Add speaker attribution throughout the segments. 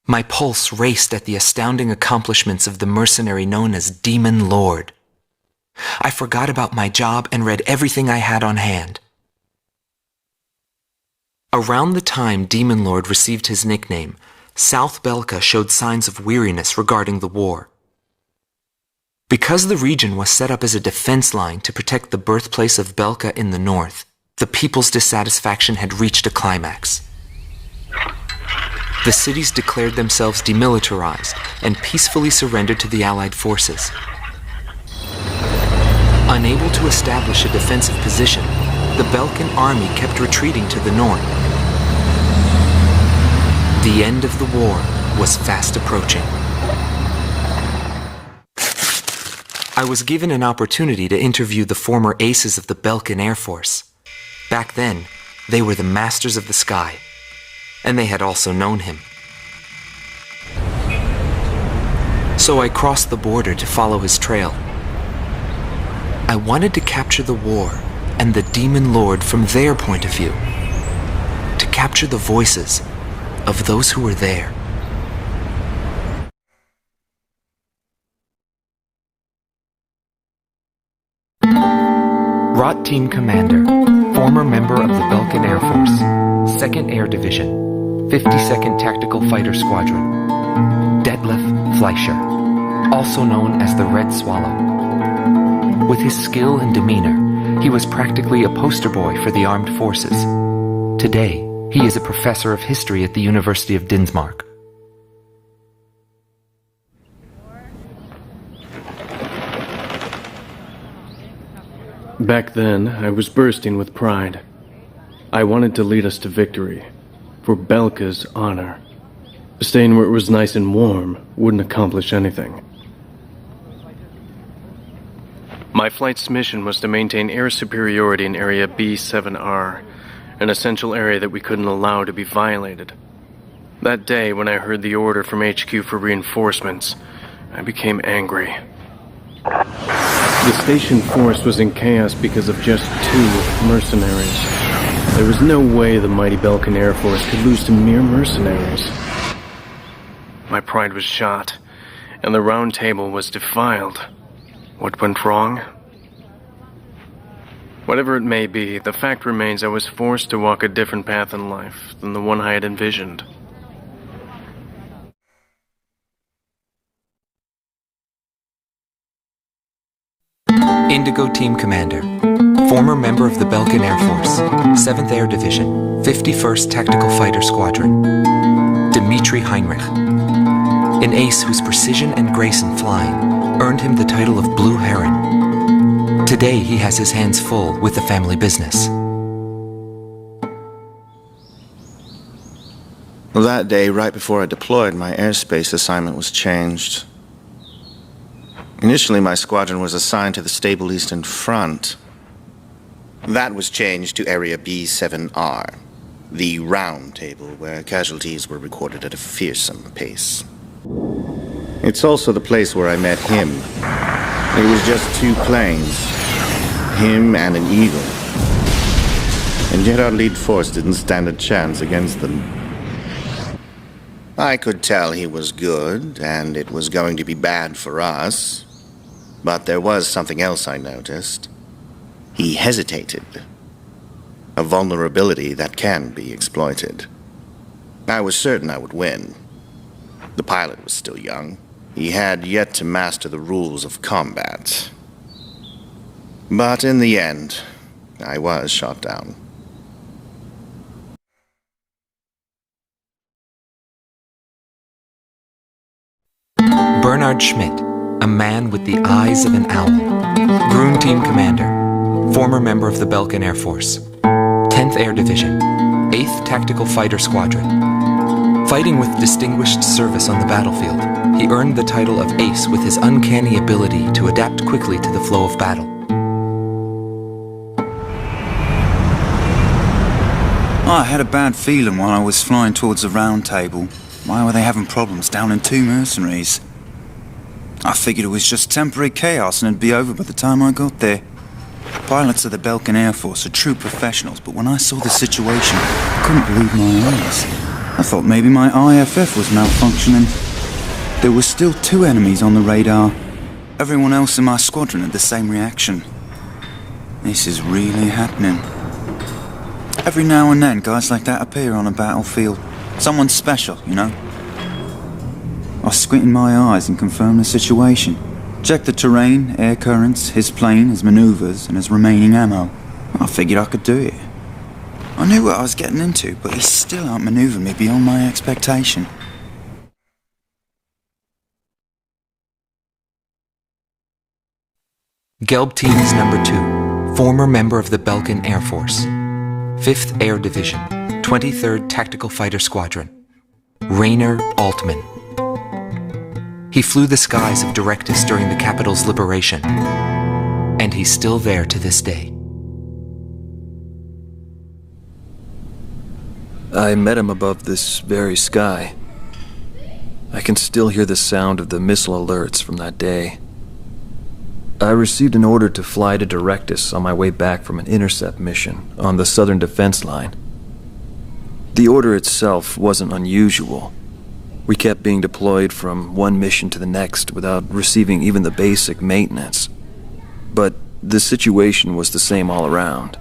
Speaker 1: My pulse raced at the astounding accomplishments of the mercenary known as Demon Lord. I forgot about my job and read everything I had on hand. Around the time Demon Lord received his nickname, South Belka showed signs of weariness regarding the war. Because the region was set up as a defense line to protect the birthplace of Belka in the north, the people's dissatisfaction had reached a climax. The cities declared themselves demilitarized and peacefully surrendered to the Allied forces. Unable to establish a defensive position, the Belkan army kept retreating to the north. The end of the war was fast approaching. I was given an opportunity to interview the former aces of the Belkan Air Force. Back then, they were the masters of the sky, and they had also known him. So I crossed the border to follow his trail. I wanted to capture the war and the Demon Lord from their point of view, to capture the voices of those who were there. Rot Team Commander, former member of the Belkan Air Force, 2nd Air Division, 52nd Tactical Fighter Squadron, Detlef Fleischer, also known as the Red Swallow. With his skill and demeanor, he was practically a poster boy for the armed forces. Today, he is a professor of history at the University of Dinsmark.
Speaker 2: Back then, I was bursting with pride. I wanted to lead us to victory, for Belka's honor. Staying where it was nice and warm wouldn't accomplish anything. My flight's mission was to maintain air superiority in Area B7R, an essential area that we couldn't allow to be violated. That day, when I heard the order from HQ for reinforcements, I became angry. The station force was in chaos because of just 2 mercenaries. There was no way the mighty Belkan Air Force could lose to mere mercenaries. My pride was shot, and the round table was defiled. What went wrong? Whatever it may be, the fact remains I was forced to walk a different path in life than the one I had envisioned.
Speaker 1: Indigo Team Commander, former member of the Belkan Air Force, 7th Air Division, 51st Tactical Fighter Squadron, Dmitri Heinrich, an ace whose precision and grace in flying earned him the title of Blue Heron. Today he has his hands full with the family business.
Speaker 3: That day, right before I deployed, my airspace assignment was changed. Initially, my squadron was assigned to the stable Eastern Front. That was changed to Area B7R, the round table where casualties were recorded at a fearsome pace. It's also the place where I met him. It was just 2 planes, him and an Eagle. And yet our lead force didn't stand a chance against them. I could tell he was good, and it was going to be bad for us. But there was something else I noticed. He hesitated. A vulnerability that can be exploited. I was certain I would win. The pilot was still young. He had yet to master the rules of combat. But in the end, I was shot down.
Speaker 1: Bernard Schmidt, a man with the eyes of an owl. Groom Team Commander, former member of the Belkan Air Force, 10th Air Division, 8th Tactical Fighter Squadron. Fighting with distinguished service on the battlefield, he earned the title of Ace with his uncanny ability to adapt quickly to the flow of battle.
Speaker 4: I had a bad feeling while I was flying towards the round table. Why were they having problems down in 2 mercenaries? I figured it was just temporary chaos and it'd be over by the time I got there. Pilots of the Belkan Air Force are true professionals, but when I saw the situation, I couldn't believe my eyes. I thought maybe my IFF was malfunctioning. There were still 2 enemies on the radar. Everyone else in my squadron had the same reaction. This is really happening. Every now and then, guys like that appear on a battlefield. Someone special, you know? I squint in my eyes and confirm the situation. Check the terrain, air currents, his plane, his maneuvers, and his remaining ammo. I figured I could do it. I knew what I was getting into, but he still outmaneuvered me beyond my expectation.
Speaker 1: Gelb Teams Number 2, former member of the Belkan Air Force, 5th Air Division, 23rd Tactical Fighter Squadron, Rainer Altman. He flew the skies of directus during the capital's liberation, and he's still there to this day.
Speaker 2: I met him above this very sky. I can still hear the sound of the missile alerts from that day. I received an order to fly to directus on my way back from an intercept mission on the southern defense line. The order itself wasn't unusual. We kept being deployed from one mission to the next without receiving even the basic maintenance. But the situation was the same all around.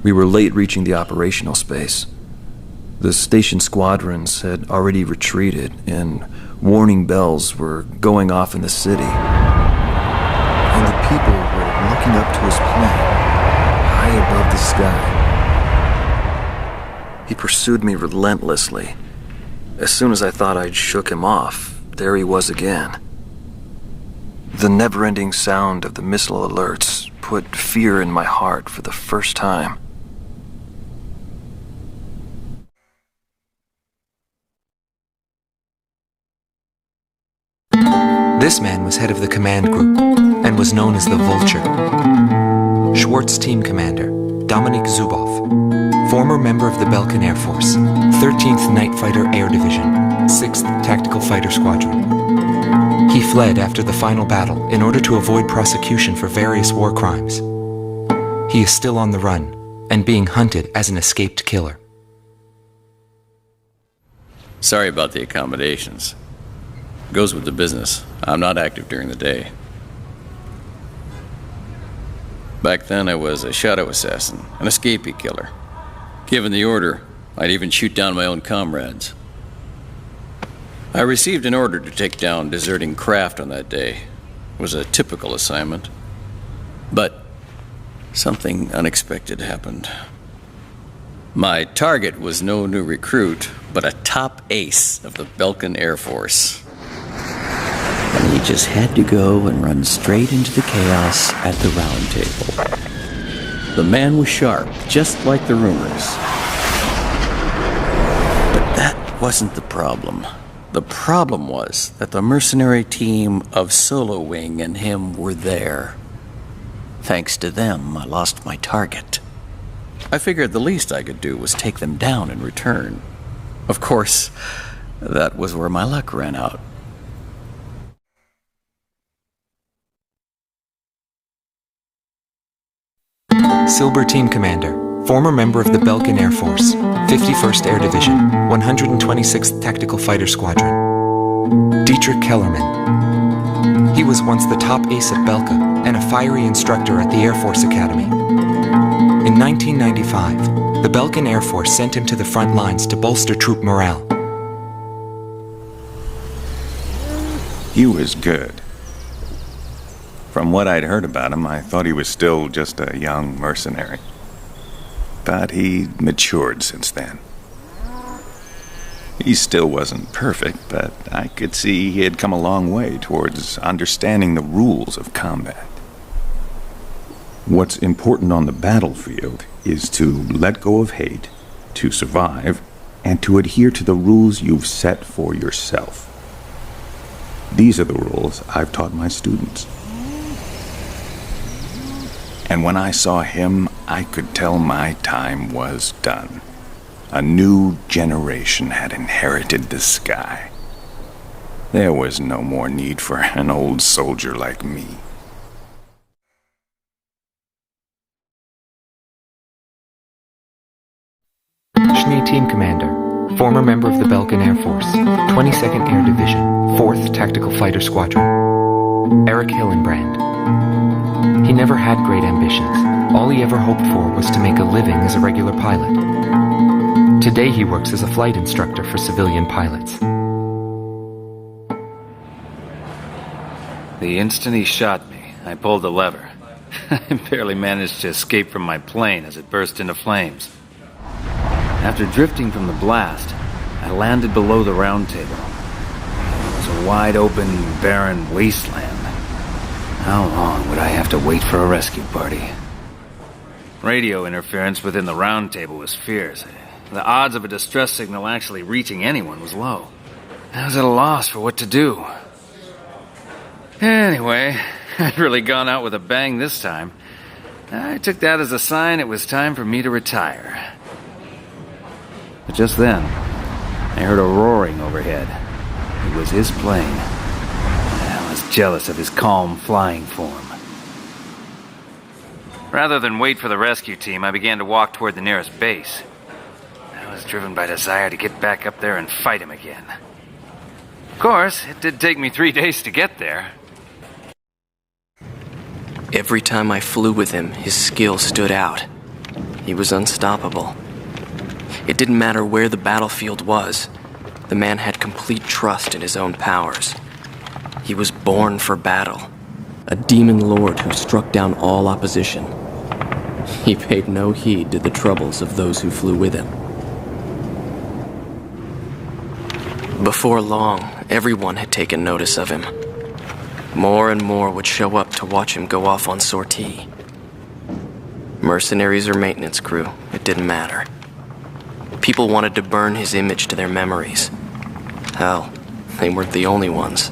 Speaker 2: We were late reaching the operational space. The station squadrons had already retreated, and warning bells were going off in the city. And the people were looking up to his plane, high above the sky. He pursued me relentlessly. As soon as I thought I'd shook him off, there he was again. The never-ending sound of the missile alerts put fear in my heart for the first time.
Speaker 1: This man was head of the command group and was known as the Vulture. Schwartz team commander, Dominik Zubov, former member of the Belkan Air Force, 13th Night Fighter Air Division, 6th Tactical Fighter Squadron. He fled after the final battle in order to avoid prosecution for various war crimes. He is still on the run and being hunted as an escaped killer.
Speaker 5: Sorry about the accommodations. Goes with the business. I'm not active during the day. Back then I was a shadow assassin, an escapee killer. Given the order, I'd even shoot down my own comrades. I received an order to take down deserting craft on that day. It was a typical assignment. But something unexpected happened. My target was no new recruit, but a top ace of the Belkan Air Force.
Speaker 6: And he just had to go and run straight into the chaos at the round table. The man was sharp, just like the rumors. But that wasn't the problem. The problem was that the mercenary team of Solo Wing and him were there. Thanks to them, I lost my target. I figured the least I could do was take them down in return. Of course, that was where my luck ran out.
Speaker 1: Silber Team Commander, former member of the Belkan Air Force, 51st Air Division, 126th Tactical Fighter Squadron. Dietrich Kellerman. He was once the top ace at Belka and a fiery instructor at the Air Force Academy. In 1995, the Belkan Air Force sent him to the front lines to bolster troop morale.
Speaker 7: He was good. From what I'd heard about him, I thought he was still just a young mercenary. But he matured since then. He still wasn't perfect, but I could see he had come a long way towards understanding the rules of combat. What's important on the battlefield is to let go of hate, to survive, and to adhere to the rules you've set for yourself. These are the rules I've taught my students. And when I saw him, I could tell my time was done. A new generation had inherited the sky. There was no more need for an old soldier like me.
Speaker 1: Me Team Commander, former member of the Belkan Air Force, 22nd Air Division, 4th Tactical Fighter Squadron. Eric Hillenbrand. He never had great ambitions. All he ever hoped for was to make a living as a regular pilot. Today he works as a flight instructor for civilian pilots.
Speaker 8: The instant he shot me, I pulled the lever. I barely managed to escape from my plane as it burst into flames. After drifting from the blast, I landed below the round table. It was a wide-open, barren wasteland. How long would I have to wait for a rescue party? Radio interference within the round table was fierce. The odds of a distress signal actually reaching anyone was low. I was at a loss for what to do. Anyway, I'd really gone out with a bang this time. I took that as a sign it was time for me to retire. But just then, I heard a roaring overhead. It was his plane. I was jealous of his calm flying form. Rather than wait for the rescue team, I began to walk toward the nearest base. I was driven by desire to get back up there and fight him again. Of course, it did take me 3 days to get there.
Speaker 2: Every time I flew with him, his skill stood out. He was unstoppable. It didn't matter where the battlefield was. The man had complete trust in his own powers. He was born for battle. A demon lord who struck down all opposition. He paid no heed to the troubles of those who flew with him. Before long, everyone had taken notice of him. More and more would show up to watch him go off on sortie. Mercenaries or maintenance crew, it didn't matter. People wanted to burn his image to their memories. Hell, they weren't the only ones.